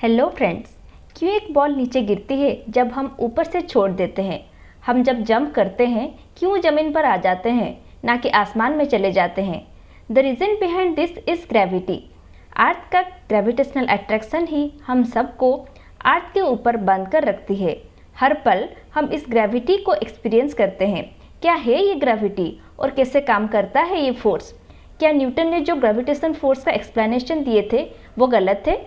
Hello friends. क्यों एक ball नीचे गिरती है जब हम ऊपर से छोड़ देते हैं? हम जब जंप करते हैं क्यों ज़मीन पर आ जाते हैं ना कि आसमान में चले जाते हैं? The reason behind this is gravity. Earth का ग्रेविटेशनल अट्रैक्शन ही हम सबको अर्थ के ऊपर बांध कर रखती है। हर पल हम इस ग्रेविटी को एक्सपीरियंस करते हैं। क्या है ये ग्रेविटी और कैसे काम करता है ये फोर्स? क्या न्यूटन ने जो ग्रेविटेशन फोर्स का एक्सप्लेनेशन दिए थे वो गलत थे?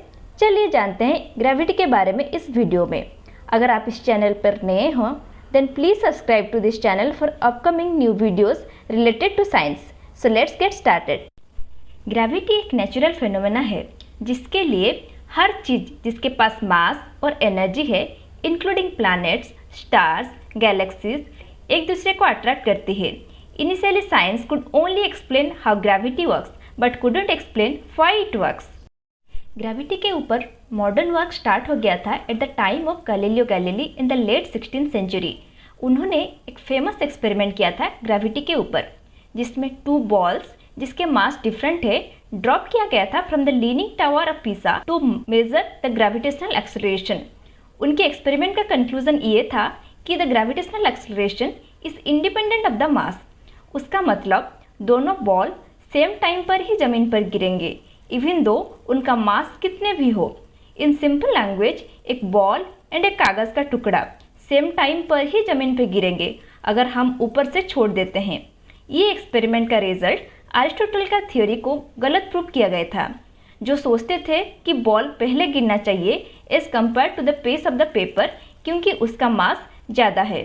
चलिए जानते हैं ग्रेविटी के बारे में इस वीडियो में। अगर आप इस चैनल पर नए हो then please subscribe to this channel for upcoming new videos related to science. So let's get started. Gravity एक नेचुरल फिनोमेना है जिसके लिए हर चीज जिसके पास मास और एनर्जी है इंक्लूडिंग प्लैनेट्स, स्टार्स, गैलेक्सीज एक दूसरे को अट्रैक्ट करती है। Initially science could only explain how gravity works but couldn't explain why it works. Gravity के ऊपर मॉडर्न वर्क स्टार्ट हो गया था at the time of Galileo Galilei in the late 16th century. उन्होंने एक फेमस एक्सपेरिमेंट किया था gravity के ऊपर जिसमें 2 बॉल्स जिसके मास डिफरेंट है ड्रॉप किया गया था from the leaning tower of Pisa to measure the gravitational acceleration. उनके एक्सपेरिमेंट का कंक्लूजन ये था कि the gravitational acceleration is independent of the mass. उसका मतलब दोनों बॉल सेम टाइम पर ही जमीन पर गिरेंगे इवन दो उनका मास कितने भी हो। इन सिंपल लैंग्वेज एक बॉल एंड एक कागज़ का टुकड़ा सेम टाइम पर ही जमीन पर गिरेंगे अगर हम ऊपर से छोड़ देते हैं। ये एक्सपेरिमेंट का रिजल्ट अरिस्टोटल का थ्योरी को गलत प्रूव किया गया था, जो सोचते थे कि बॉल पहले गिरना चाहिए as compare to the piece of the paper क्योंकि उसका मास ज़्यादा है।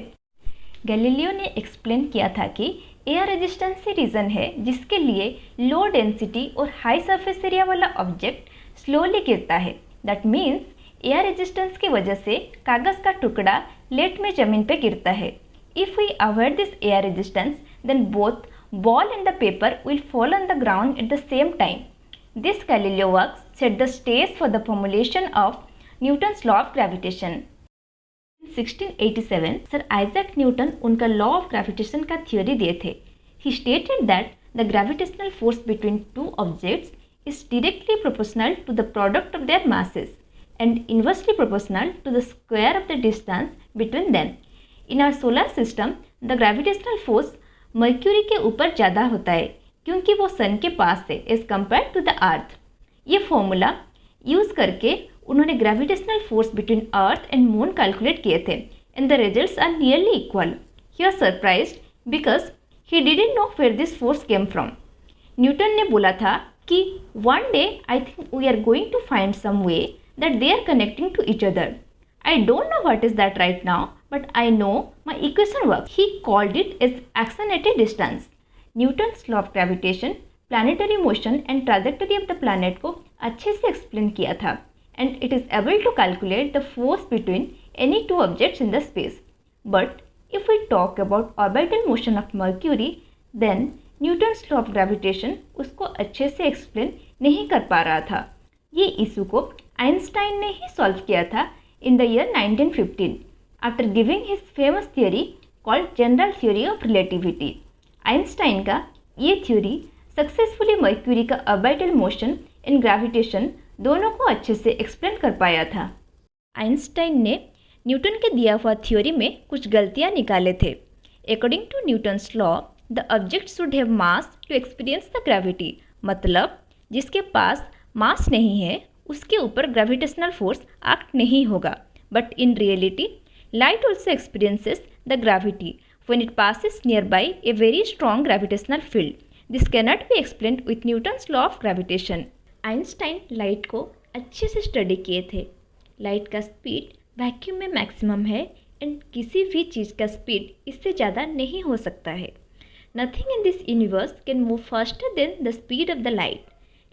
गैलीलियो ने एक्सप्लेन किया था कि एयर रेजिस्टेंस से रीज़न है जिसके लिए लो डेंसिटी और हाई सरफेस एरिया वाला ऑब्जेक्ट स्लोली गिरता है। दैट मीन्स एयर रेजिस्टेंस की वजह से कागज़ का टुकड़ा लेट में ज़मीन पे गिरता है। If we avoid this air resistance then both ball and the paper will fall on the ground at the same time. This Galileo work set the stage for the formulation of Newton's law of gravitation. 1687 sir Isaac Newton उनका law of gravitation का theory दिए थे। He stated that the gravitational force between 2 objects is directly proportional to the product of their masses and inversely proportional to the square of the distance between them. In our solar system, the gravitational force mercury के ऊपर ज़्यादा होता है क्योंकि वो सन के पास है as compare to the earth. ये फॉर्मूला यूज़ करके उन्होंने gravitational force between earth and moon calculate किए थे and the results are nearly equal. He was surprised because he didn't know where this force came from. Newton ने बोला था कि one day I think we are going to find some way that they are connecting to each other. I don't know what is that right now, but I know my equation works. He called it as action at a distance. Newton's law of gravitation, planetary motion and trajectory of the planet को अच्छे से explain किया था and it is able to calculate the force between any 2 objects in the space. But if we talk about orbital motion of Mercury, then Newton's law of gravitation उसको अच्छे से explain नहीं कर पा रहा था। ये इशू को आइंस्टाइन ने ही सॉल्व किया था in the year 1915 after giving his famous theory called general theory of relativity. Einstein का ये थ्योरी सक्सेसफुली मर्क्यूरी का ऑर्बिटल मोशन एंड ग्रेविटेशन दोनों को अच्छे से एक्सप्लेन कर पाया था। आइंस्टाइन ने न्यूटन के दिया हुआ थ्योरी में कुछ गलतियाँ निकाले थे। According to Newton's law the object should have mass to experience the gravity. मतलब जिसके पास मास नहीं है उसके ऊपर ग्रेविटेशनल फोर्स एक्ट नहीं होगा। But in reality light also experiences the gravity when it passes near by a very strong gravitational field. This cannot be explained with Newton's law of gravitation. Einstein light को अच्छे से study किए थे। Light का speed vacuum में maximum है and किसी भी चीज़ का स्पीड इससे ज़्यादा नहीं हो सकता है। Nothing in this universe can move faster than the speed of the light.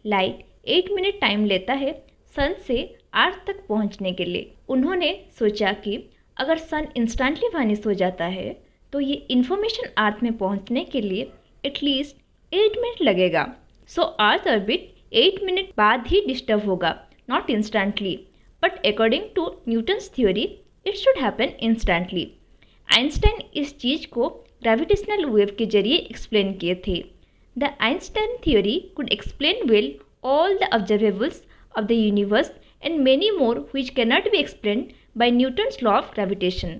Light 8 minute time लेता है सन से अर्थ तक पहुंचने के लिए। उन्होंने सोचा कि अगर सन इंस्टेंटली वानिश हो जाता है तो ये इन्फॉर्मेशन अर्थ में पहुंचने के लिए एटलीस्ट 8 मिनट लगेगा। सो अर्थ ऑर्बिट 8 मिनट बाद ही डिस्टर्ब होगा, not instantly. But according to Newton's theory it should happen instantly. Einstein इस चीज़ को ग्रेविटेशनल वेव के जरिए एक्सप्लेन किए थे। The Einstein theory could explain well all the observables of the universe and many more which cannot be explained by Newton's law of gravitation.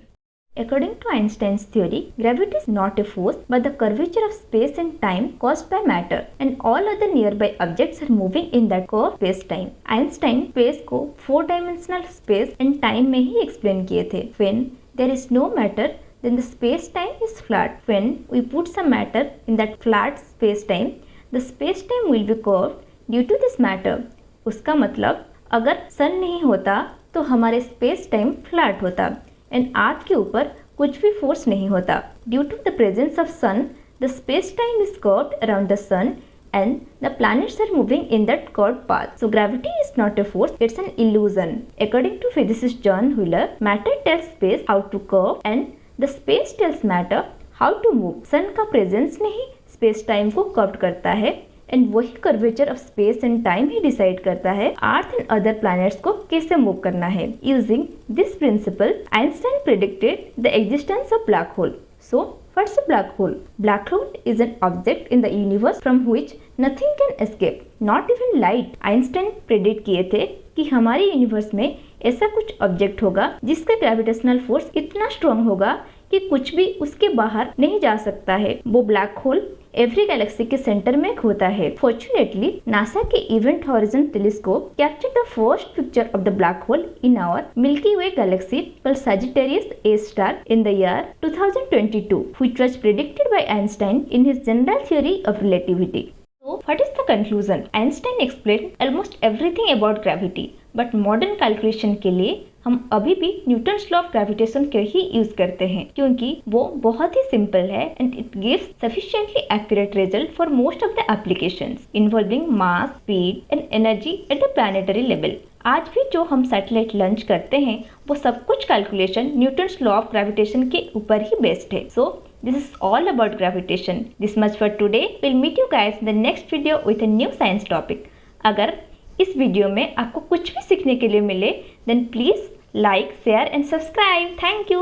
According to Einstein's theory, gravity is not a force but the curvature of space and time caused by matter, and all other nearby objects are moving in that curved space-time. Einstein space को 4-dimensional space and time में ही explain किए थे. When there is no matter, then the space-time is flat. When we put some matter in that flat space-time, the space-time will be curved due to this matter. उसका मतलब अगर सन नहीं होता तो हमारे स्पेस टाइम फ्लैट होता and earth के ऊपर कुछ भी फोर्स नहीं होता. Due to the presence of sun, the space time is curved around the sun and the planets are moving in that curved path. So gravity is not a force, it's an illusion. According to physicist John Wheeler, matter tells space how to curve and the space tells matter how to move. सन का presence नहीं space time को curve करता है and वही curvature of space and time he decide करता है earth and other planets को कैसे मूव करना है. Using this principle, Einstein predicted the existence of black hole. So, what's a black hole? Black hole is an object in the universe from which nothing can escape, not even light. Einstein predict किए थे कि हमारे universe में ऐसा कुछ object होगा जिसका gravitational force इतना स्ट्रॉन्ग होगा कि कुछ भी उसके बाहर नहीं जा सकता है. वो ब्लैक होल एवरी गैलेक्सी के सेंटर में होता है. फॉर्चुनेटली नासा के event horizon telescope captured the first picture of the black hole in our Milky Way galaxy called Sagittarius A star in the year 2022, which was predicted by Einstein in his general theory of relativity. So, what is the conclusion? Einstein explained almost everything about gravity, but modern calculation के लिए हम अभी भी Newton's law of gravitation के ही use करते हैं क्योंकि वो बहुत ही सिंपल है and it gives sufficiently accurate result for most of the applications involving mass, speed and energy at the planetary level. आज भी जो हम सैटेलाइट लॉन्च करते हैं वो सब कुछ calculation Newton's law of gravitation के ऊपर ही बेस्ड है. सो this is all about gravitation. This much for today. We'll meet you guys in the next video with a new science topic. अगर इस वीडियो में आपको कुछ भी सीखने के लिए मिले then please like, share and subscribe. Thank you.